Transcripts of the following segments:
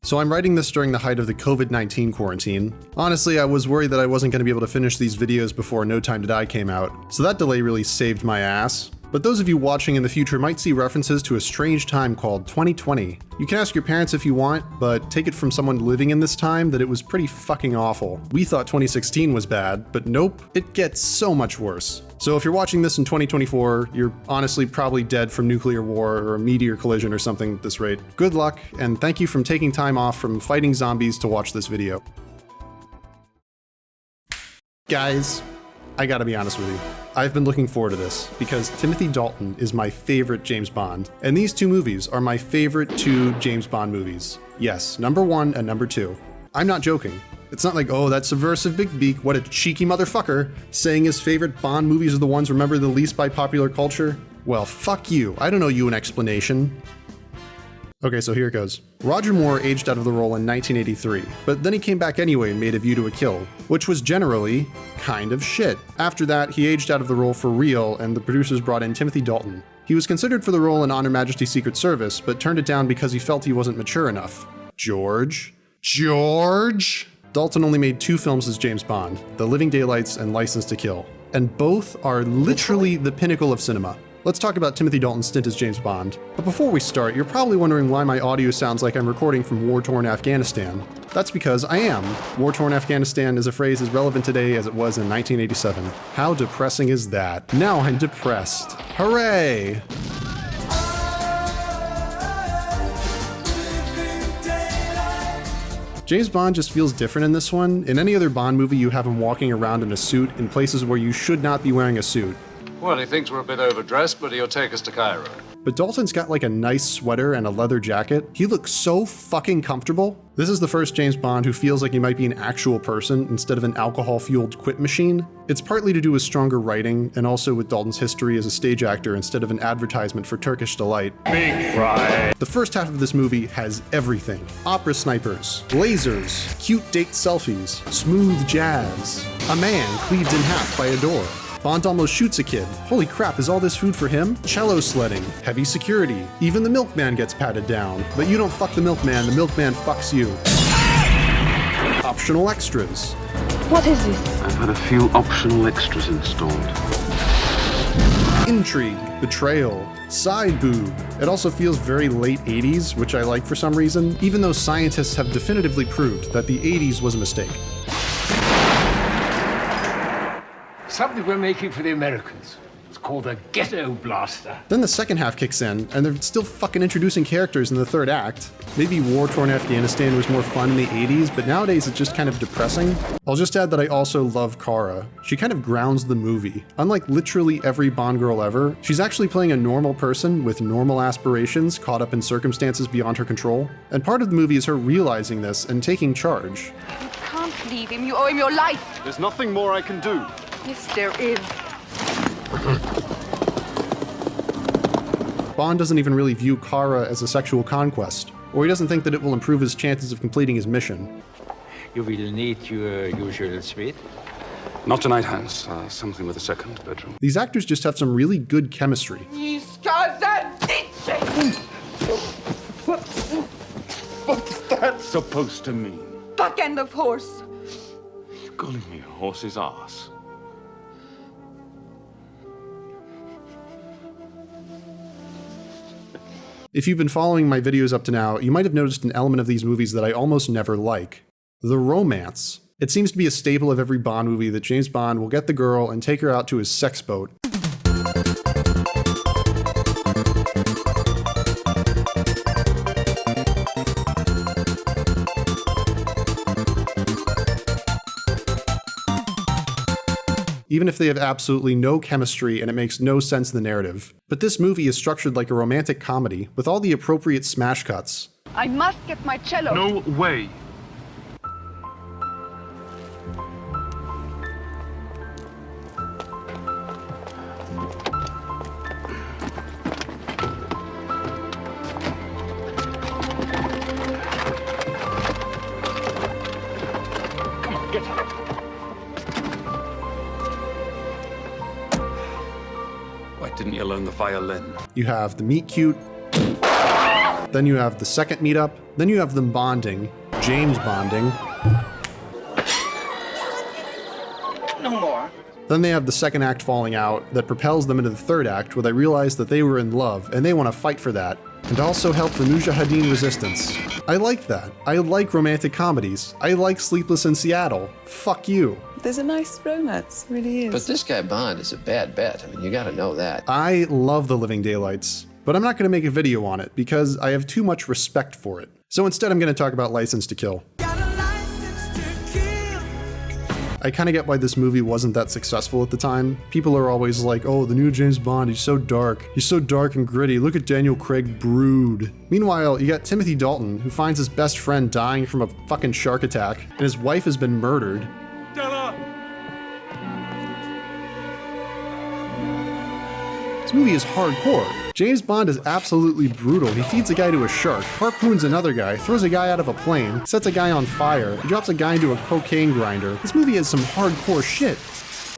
So I'm writing this during the height of the COVID-19 quarantine. Honestly, I was worried that I wasn't going to be able to finish these videos before No Time to Die came out, so that delay really saved my ass. But those of you watching in the future might see references to a strange time called 2020. You can ask your parents if you want, but take it from someone living in this time that it was pretty fucking awful. We thought 2016 was bad, but nope, it gets so much worse. So if you're watching this in 2024, you're honestly probably dead from nuclear war or a meteor collision or something at this rate. Good luck, and thank you for taking time off from fighting zombies to watch this video. Guys, I gotta be honest with you. I've been looking forward to this because Timothy Dalton is my favorite James Bond, and these two movies are my favorite two James Bond movies. Yes, number 1 and number 2. I'm not joking. It's not like, oh, that subversive big beak, what a cheeky motherfucker, saying his favorite Bond movies are the ones remembered the least by popular culture. Well, fuck you. I don't owe you an explanation. Okay, so here it goes. Roger Moore aged out of the role in 1983, but then he came back anyway and made A View to a Kill, which was generally kind of shit. After that, he aged out of the role for real, and the producers brought in Timothy Dalton. He was considered for the role in On Her Majesty's Secret Service, but turned it down because he felt he wasn't mature enough. George? Dalton only made 2 films as James Bond, The Living Daylights and License to Kill, and both are literally the pinnacle of cinema. Let's talk about Timothy Dalton's stint as James Bond. But before we start, you're probably wondering why my audio sounds like I'm recording from war-torn Afghanistan. That's because I am. War-torn Afghanistan is a phrase as relevant today as it was in 1987. How depressing is that? Now I'm depressed. Hooray! James Bond just feels different in this one. In any other Bond movie, you have him walking around in a suit in places where you should not be wearing a suit. Well, he thinks we're a bit overdressed, but he'll take us to Cairo. But Dalton's got like a nice sweater and a leather jacket. He looks so fucking comfortable. This is the first James Bond who feels like he might be an actual person instead of an alcohol-fueled quip machine. It's partly to do with stronger writing and also with Dalton's history as a stage actor instead of an advertisement for Turkish delight. Big fry. The first half of this movie has everything. Opera snipers, lasers, cute date selfies, smooth jazz, a man cleaved in half by a door. Bond almost shoots a kid. Holy crap, is all this food for him? Cello sledding, heavy security. Even the milkman gets patted down. But you don't fuck the milkman fucks you. Optional extras. What is this? I've had a few optional extras installed. Intrigue, betrayal, side boob. It also feels very late 80s, which I like for some reason, even though scientists have definitively proved that the 80s was a mistake. Something we're making for the Americans. It's called a ghetto blaster. Then the second half kicks in, and they're still fucking introducing characters in the third act. Maybe war-torn Afghanistan was more fun in the 80s, but nowadays it's just kind of depressing. I'll just add that I also love Kara. She kind of grounds the movie. Unlike literally every Bond girl ever, she's actually playing a normal person with normal aspirations caught up in circumstances beyond her control. And part of the movie is her realizing this and taking charge. You can't leave him. You owe him your life. There's nothing more I can do. Yes, there is. Bond doesn't even really view Kara as a sexual conquest, or he doesn't think that it will improve his chances of completing his mission. You will need your usual suite. Not tonight, Hans. Something with a second bedroom. These actors just have some really good chemistry. What's that supposed to mean? Back end of horse. You're calling me a horse's ass. If you've been following my videos up to now, you might have noticed an element of these movies that I almost never like. The romance. It seems to be a staple of every Bond movie that James Bond will get the girl and take her out to his sex boat. Even if they have absolutely no chemistry and it makes no sense in the narrative. But this movie is structured like a romantic comedy, with all the appropriate smash cuts. I must get my cello. No way. Come on, get up. Why didn't you learn the violin? You have the meet cute, Then you have the second meetup. Then you have them bonding, James bonding. No more. Then they have the second act falling out that propels them into the third act where they realize that they were in love and they want to fight for that and also help the Mujahideen resistance. I like that. I like romantic comedies. I like Sleepless in Seattle. Fuck you. There's a nice romance, really is. But this guy Bond is a bad bet. I mean, you gotta know that. I love The Living Daylights, but I'm not going to make a video on it because I have too much respect for it. So instead I'm going to talk about License to Kill. I kind of get why this movie wasn't that successful at the time. People are always like, oh, the new James Bond, he's so dark. He's so dark and gritty. Look at Daniel Craig brood. Meanwhile, you got Timothy Dalton, who finds his best friend dying from a fucking shark attack, and his wife has been murdered. This movie is hardcore. James Bond is absolutely brutal. He feeds a guy to a shark, harpoons another guy, throws a guy out of a plane, sets a guy on fire, he drops a guy into a cocaine grinder. This movie has some hardcore shit.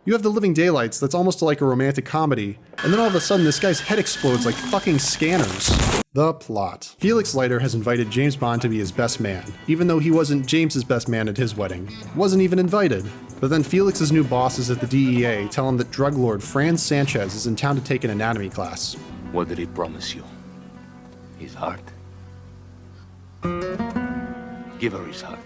You have The Living Daylights that's almost like a romantic comedy, and then all of a sudden this guy's head explodes like fucking scanners. The plot. Felix Leiter has invited James Bond to be his best man, even though he wasn't James's best man at his wedding. Wasn't even invited. But then Felix's new bosses at the DEA tell him that drug lord Franz Sanchez is in town to take an anatomy class. What did he promise you? His heart? Give her his heart.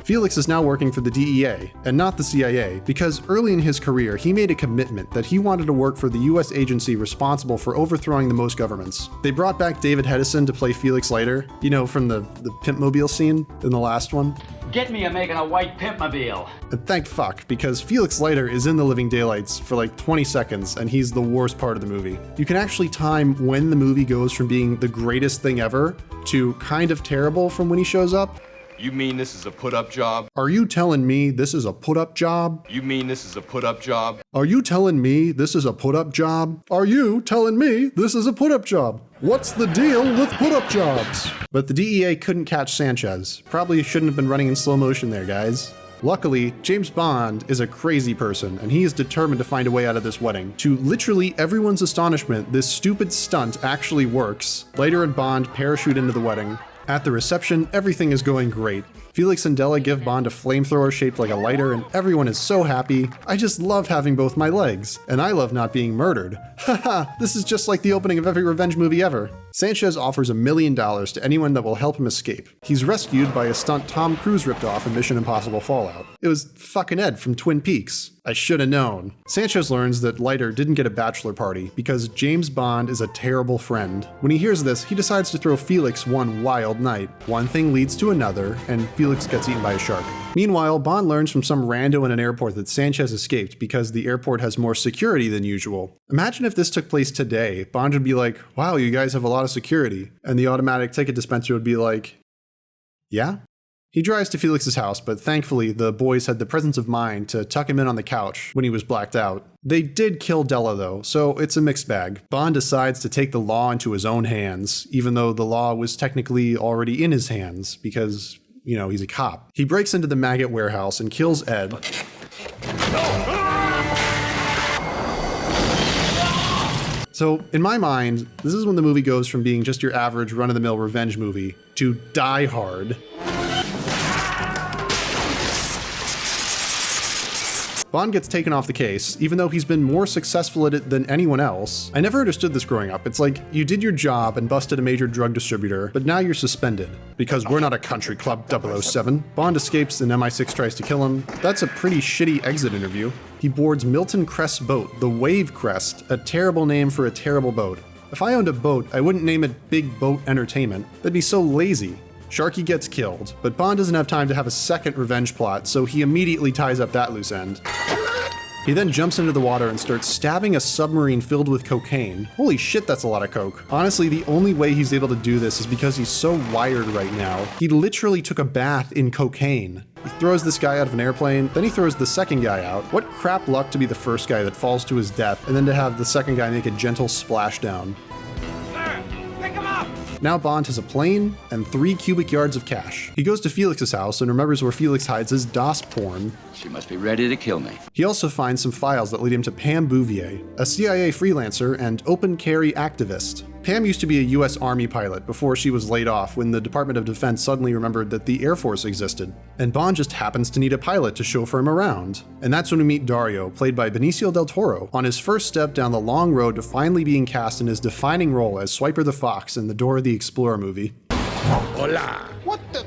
Felix is now working for the DEA, and not the CIA, because early in his career he made a commitment that he wanted to work for the US agency responsible for overthrowing the most governments. They brought back David Hedison to play Felix Leiter, you know, from the Pimpmobile scene in the last one. Get me a making a white pimpmobile. And thank fuck, because Felix Leiter is in The Living Daylights for like 20 seconds, and he's the worst part of the movie. You can actually time when the movie goes from being the greatest thing ever to kind of terrible from when he shows up. You mean this is a put-up job? Are you telling me this is a put-up job? You mean this is a put-up job? Are you telling me this is a put-up job? Are you telling me this is a put-up job? What's the deal with put-up jobs? But the DEA couldn't catch Sanchez. Probably shouldn't have been running in slow motion there, guys. Luckily, James Bond is a crazy person, and he is determined to find a way out of this wedding. To literally everyone's astonishment, this stupid stunt actually works. Leiter and Bond parachute into the wedding. At the reception, everything is going great. Felix and Della give Bond a flamethrower shaped like a lighter, and everyone is so happy. I just love having both my legs, and I love not being murdered. Haha, this is just like the opening of every revenge movie ever. Sanchez offers $1 million to anyone that will help him escape. He's rescued by a stunt Tom Cruise ripped off in Mission Impossible Fallout. It was fucking Ed from Twin Peaks. I should have known. Sanchez learns that Leiter didn't get a bachelor party because James Bond is a terrible friend. When he hears this, he decides to throw Felix one wild night. One thing leads to another, and Felix gets eaten by a shark. Meanwhile, Bond learns from some rando in an airport that Sanchez escaped because the airport has more security than usual. Imagine if this took place today. Bond would be like, wow, you guys have a lot of security. And the automatic ticket dispenser would be like, yeah? He drives to Felix's house, but thankfully the boys had the presence of mind to tuck him in on the couch when he was blacked out. They did kill Della though, so it's a mixed bag. Bond decides to take the law into his own hands, even though the law was technically already in his hands because, you know, he's a cop. He breaks into the maggot warehouse and kills Ed. So, in my mind, this is when the movie goes from being just your average run-of-the-mill revenge movie to Die Hard. Bond gets taken off the case, even though he's been more successful at it than anyone else. I never understood this growing up. It's like, you did your job and busted a major drug distributor, but now you're suspended. Because we're not a country club 007. Bond escapes and MI6 tries to kill him. That's a pretty shitty exit interview. He boards Milton Crest's boat, the Wave Crest, a terrible name for a terrible boat. If I owned a boat, I wouldn't name it Big Boat Entertainment. That'd be so lazy. Sharky gets killed, but Bond doesn't have time to have a second revenge plot, so he immediately ties up that loose end. He then jumps into the water and starts stabbing a submarine filled with cocaine. Holy shit, that's a lot of coke. Honestly, the only way he's able to do this is because he's so wired right now. He literally took a bath in cocaine. He throws this guy out of an airplane, then he throws the second guy out. What crap luck to be the first guy that falls to his death, and then to have the second guy make a gentle splashdown. Now Bond has a plane and 3 cubic yards of cash. He goes to Felix's house and remembers where Felix hides his DOS porn. She must be ready to kill me. He also finds some files that lead him to Pam Bouvier, a CIA freelancer and open carry activist. Pam used to be a US Army pilot before she was laid off when the Department of Defense suddenly remembered that the Air Force existed. And Bond just happens to need a pilot to chauffeur him around. And that's when we meet Dario, played by Benicio del Toro, on his first step down the long road to finally being cast in his defining role as Swiper the Fox in the Dora the Explorer movie. Hola. What the?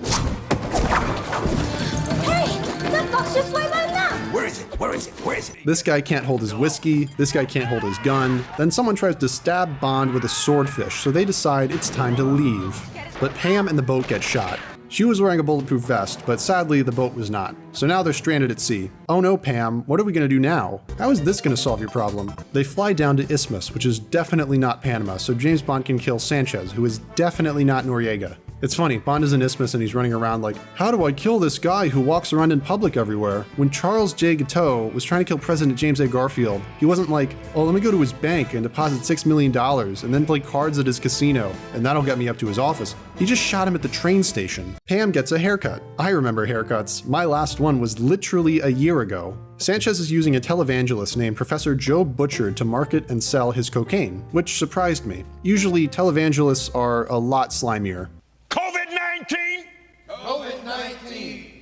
Hey, the fox just flew by now. Where is it? Where is it? Where is it? This guy can't hold his whiskey, this guy can't hold his gun, then someone tries to stab Bond with a swordfish, so they decide it's time to leave. But Pam and the boat get shot. She was wearing a bulletproof vest, but sadly the boat was not. So now they're stranded at sea. Oh no, Pam, what are we gonna do now? How is this gonna solve your problem? They fly down to Isthmus, which is definitely not Panama, so James Bond can kill Sanchez, who is definitely not Noriega. It's funny, Bond is in Isthmus and he's running around like, how do I kill this guy who walks around in public everywhere? When Charles J. Guiteau was trying to kill President James A. Garfield, he wasn't like, oh, let me go to his bank and deposit $6 million and then play cards at his casino, and that'll get me up to his office. He just shot him at the train station. Pam gets a haircut. I remember haircuts. My last one was literally a year ago. Sanchez is using a televangelist named Professor Joe Butchard to market and sell his cocaine, which surprised me. Usually, televangelists are a lot slimier. COVID-19! COVID-19!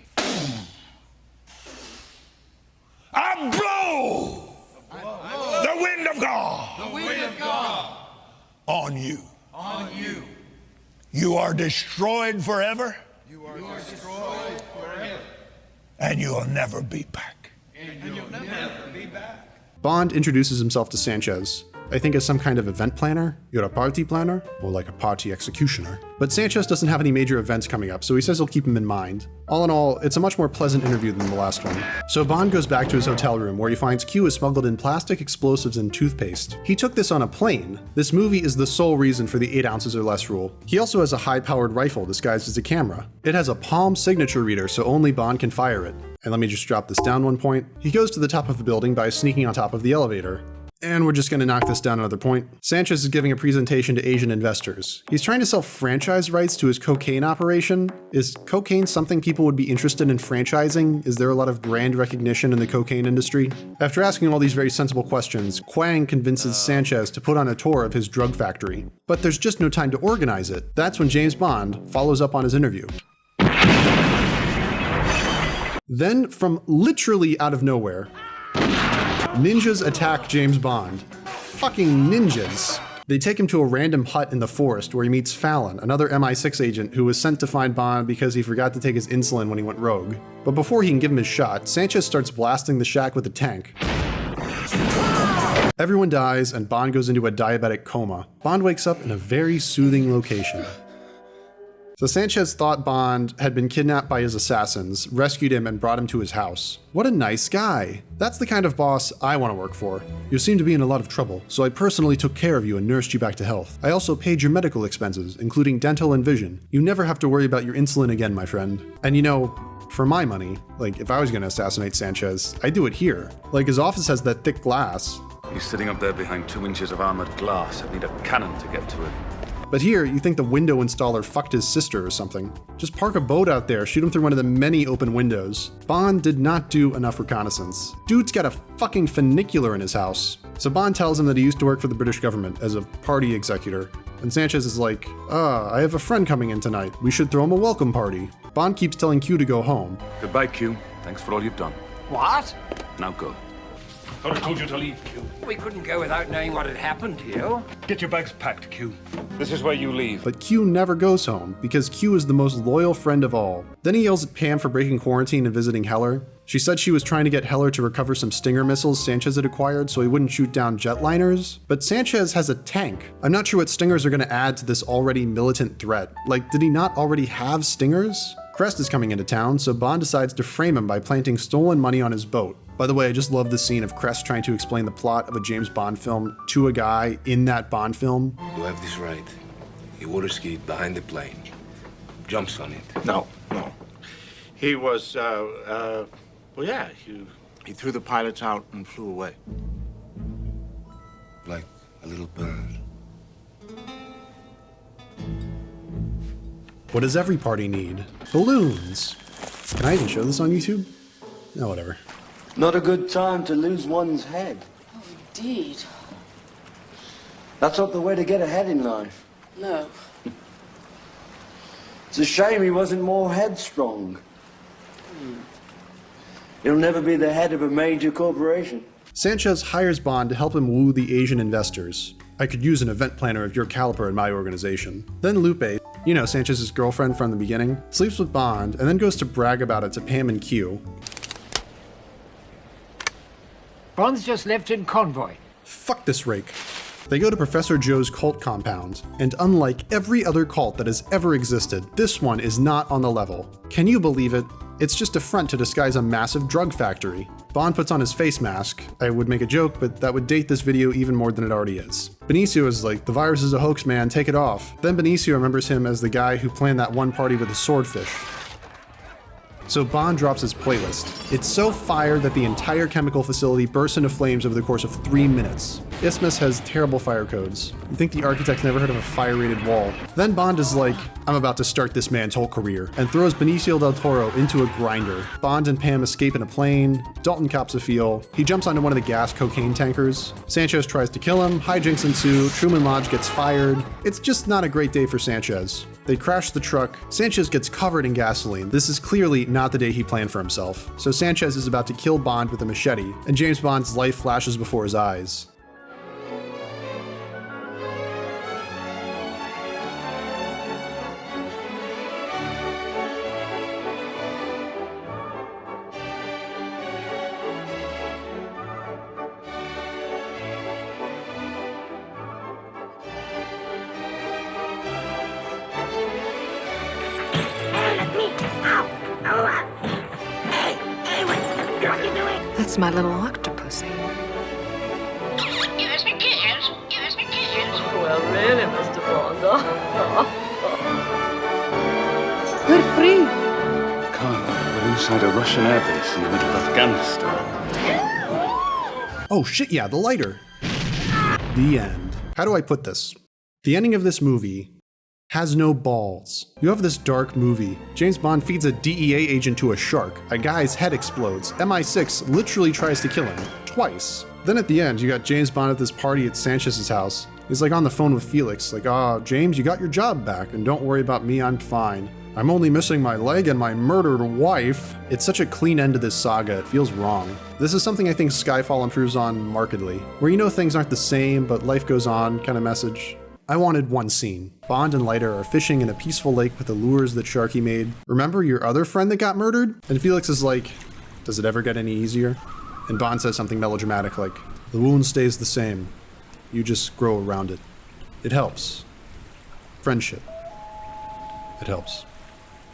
I blow the wind of God! The wind of God! On you. On you. You are destroyed forever. You are destroyed forever. And you'll never be back. And you'll never be back. Bond introduces himself to Sanchez, I think as some kind of event planner. You're a party planner? More like a party executioner. But Sanchez doesn't have any major events coming up, so he says he'll keep him in mind. All in all, it's a much more pleasant interview than the last one. So Bond goes back to his hotel room where he finds Q has smuggled in plastic explosives and toothpaste. He took this on a plane. This movie is the sole reason for the 8 ounces or less rule. He also has a high-powered rifle disguised as a camera. It has a palm signature reader, so only Bond can fire it. And let me just drop this down 1 point. He goes to the top of the building by sneaking on top of the elevator. And we're just going to knock this down another point. Sanchez is giving a presentation to Asian investors. He's trying to sell franchise rights to his cocaine operation. Is cocaine something people would be interested in franchising? Is there a lot of brand recognition in the cocaine industry? After asking all these very sensible questions, Kwang convinces Sanchez to put on a tour of his drug factory. But there's just no time to organize it. That's when James Bond follows up on his interview. Then, from literally out of nowhere, ninjas attack James Bond. Fucking ninjas. They take him to a random hut in the forest where he meets Fallon, another MI6 agent who was sent to find Bond because he forgot to take his insulin when he went rogue. But before he can give him his shot, Sanchez starts blasting the shack with a tank. Everyone dies and Bond goes into a diabetic coma. Bond wakes up in a very soothing location. So Sanchez thought Bond had been kidnapped by his assassins, rescued him, and brought him to his house. What a nice guy. That's the kind of boss I want to work for. You seem to be in a lot of trouble, so I personally took care of you and nursed you back to health. I also paid your medical expenses, including dental and vision. You never have to worry about your insulin again, my friend. And you know, for my money, like if I was going to assassinate Sanchez, I'd do it here. Like his office has that thick glass. He's sitting up there behind 2 inches of armored glass. I'd need a cannon to get to it. But here, you think the window installer fucked his sister or something. Just park a boat out there, shoot him through one of the many open windows. Bond did not do enough reconnaissance. Dude's got a fucking funicular in his house. So Bond tells him that he used to work for the British government as a party executor. And Sanchez is like, I have a friend coming in tonight. We should throw him a welcome party. Bond keeps telling Q to go home. Goodbye, Q. Thanks for all you've done. What? Now go. I told you to leave, Q. We couldn't go without knowing what had happened to you. Get your bags packed, Q. This is where you leave. But Q never goes home, because Q is the most loyal friend of all. Then he yells at Pam for breaking quarantine and visiting Heller. She said she was trying to get Heller to recover some Stinger missiles Sanchez had acquired so he wouldn't shoot down jetliners. But Sanchez has a tank. I'm not sure what Stingers are going to add to this already militant threat. Like, did he not already have Stingers? Crest is coming into town, so Bond decides to frame him by planting stolen money on his boat. By the way, I just love the scene of Crest trying to explain the plot of a James Bond film to a guy in that Bond film. You have this right. He water skied behind the plane. Jumps on it. No. He was, he threw the pilots out and flew away. Like a little bird. What does every party need? Balloons. Can I even show this on YouTube? No, whatever. Not a good time to lose one's head. Oh, indeed. That's not the way to get ahead in life. No. It's a shame he wasn't more headstrong. He'll never be the head of a major corporation. Sanchez hires Bond to help him woo the Asian investors. I could use an event planner of your caliber in my organization. Then Lupe, you know Sanchez's girlfriend from the beginning, sleeps with Bond and then goes to brag about it to Pam and Q. Bond's just left in convoy. Fuck this rake. They go to Professor Joe's cult compound, and unlike every other cult that has ever existed, this one is not on the level. Can you believe it? It's just a front to disguise a massive drug factory. Bond puts on his face mask. I would make a joke, but that would date this video even more than it already is. Benicio is like, the virus is a hoax, man, take it off. Then Benicio remembers him as the guy who planned that one party with the swordfish. So Bond drops his playlist. It's so fire that the entire chemical facility bursts into flames over the course of 3 minutes. Isthmus has terrible fire codes. You think the architects never heard of a fire-rated wall. Then Bond is like, I'm about to start this man's whole career, and throws Benicio del Toro into a grinder. Bond and Pam escape in a plane. Dalton cops a feel. He jumps onto one of the gas cocaine tankers. Sanchez tries to kill him. Hijinks ensue. Truman Lodge gets fired. It's just not a great day for Sanchez. They crash the truck. Sanchez gets covered in gasoline. This is clearly not the day he planned for himself. So Sanchez is about to kill Bond with a machete, and James Bond's life flashes before his eyes. That's my little octopus. Give us me kisses. Give us me kisses. Well, really, Mr. Bond. We're free. Carla, we're inside a Russian airbase in the middle of Afghanistan. Oh shit, yeah, the lighter. The end. How do I put this? The ending of this movie has no balls. You have this dark movie. James Bond feeds a DEA agent to a shark. A guy's head explodes. MI6 literally tries to kill him. Twice. Then at the end, you got James Bond at this party at Sanchez's house. He's like on the phone with Felix, like, James, you got your job back, and don't worry about me, I'm fine. I'm only missing my leg and my murdered wife. It's such a clean end to this saga, it feels wrong. This is something I think Skyfall improves on markedly, where you know things aren't the same, but life goes on kind of message. I wanted one scene. Bond and Leiter are fishing in a peaceful lake with the lures that Sharky made. Remember your other friend that got murdered? And Felix is like, does it ever get any easier? And Bond says something melodramatic like, the wound stays the same. You just grow around it. It helps. Friendship. It helps.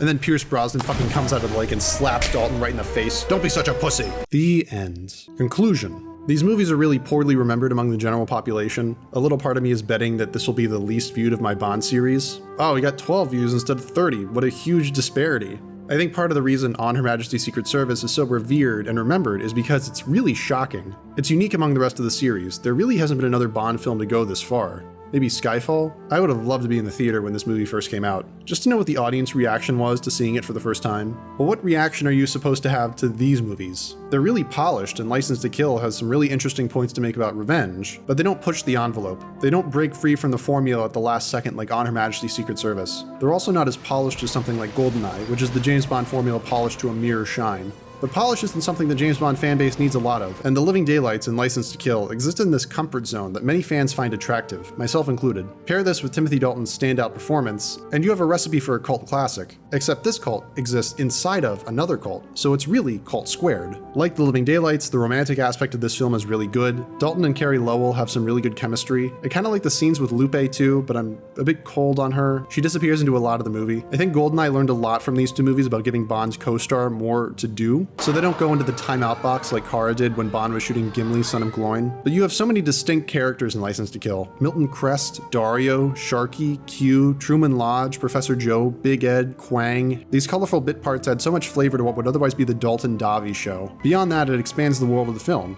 And then Pierce Brosnan fucking comes out of the lake and slaps Dalton right in the face. Don't be such a pussy. The end. Conclusion. These movies are really poorly remembered among the general population. A little part of me is betting that this will be the least viewed of my Bond series. Oh, we got 12 views instead of 30. What a huge disparity. I think part of the reason On Her Majesty's Secret Service is so revered and remembered is because it's really shocking. It's unique among the rest of the series. There really hasn't been another Bond film to go this far. Maybe Skyfall? I would have loved to be in the theater when this movie first came out, just to know what the audience reaction was to seeing it for the first time. But what reaction are you supposed to have to these movies? They're really polished, and License to Kill has some really interesting points to make about revenge, but they don't push the envelope. They don't break free from the formula at the last second like On Her Majesty's Secret Service. They're also not as polished as something like GoldenEye, which is the James Bond formula polished to a mirror shine. But polish isn't something the James Bond fanbase needs a lot of, and The Living Daylights and License to Kill exist in this comfort zone that many fans find attractive, myself included. Pair this with Timothy Dalton's standout performance, and you have a recipe for a cult classic. Except this cult exists inside of another cult, so it's really cult squared. Like The Living Daylights, the romantic aspect of this film is really good. Dalton and Carey Lowell have some really good chemistry. I kinda like the scenes with Lupe too, but I'm a bit cold on her. She disappears into a lot of the movie. I think GoldenEye learned a lot from these two movies about giving Bond's co-star more to do, so they don't go into the timeout box like Kara did when Bond was shooting Gimli, Son of Gloin. But you have so many distinct characters in License to Kill. Milton Crest, Dario, Sharky, Q, Truman Lodge, Professor Joe, Big Ed, Quang. These colorful bit parts add so much flavor to what would otherwise be the Dalton Davi show. Beyond that, it expands the world of the film.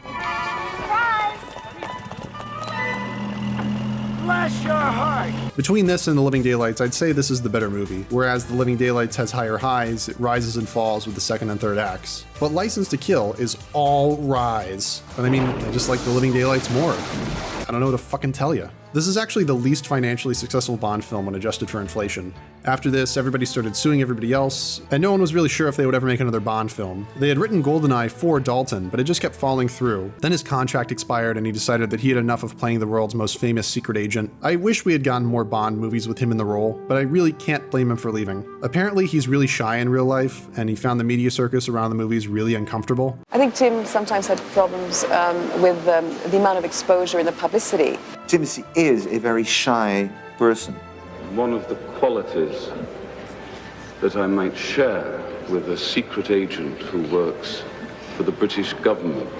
Bless your heart. Between this and The Living Daylights, I'd say this is the better movie, whereas The Living Daylights has higher highs, it rises and falls with the second and third acts. But License to Kill is all rise. And I mean, I just like The Living Daylights more. I don't know what to fucking tell you. This is actually the least financially successful Bond film when adjusted for inflation. After this, everybody started suing everybody else, and no one was really sure if they would ever make another Bond film. They had written GoldenEye for Dalton, but it just kept falling through. Then his contract expired and he decided that he had enough of playing the world's most famous secret agent. I wish we had gotten more Bond movies with him in the role, but I really can't blame him for leaving. Apparently he's really shy in real life, and he found the media circus around the movies really uncomfortable. I think Tim sometimes had problems with the amount of exposure and the publicity. Timothy is a very shy person. One of the qualities that I might share with a secret agent who works for the British government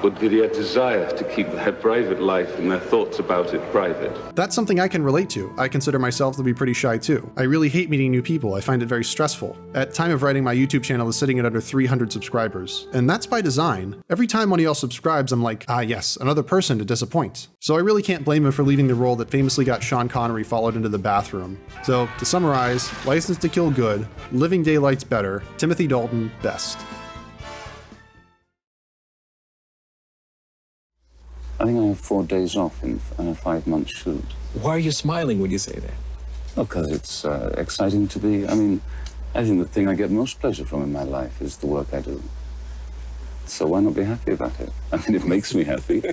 would be their desire to keep their private life and their thoughts about it private. That's something I can relate to. I consider myself to be pretty shy too. I really hate meeting new people. I find it very stressful. At time of writing, my YouTube channel is sitting at under 300 subscribers, and that's by design. Every time one of y'all subscribes, I'm like, ah yes, another person to disappoint. So I really can't blame him for leaving the role that famously got Sean Connery followed into the bathroom. So to summarize, License to Kill good, Living Daylight's better, Timothy Dalton best. I think I have 4 days off in a 5-month shoot. Why are you smiling when you say that? Well, because it's exciting to be, I think the thing I get most pleasure from in my life is the work I do. So why not be happy about it? It makes me happy.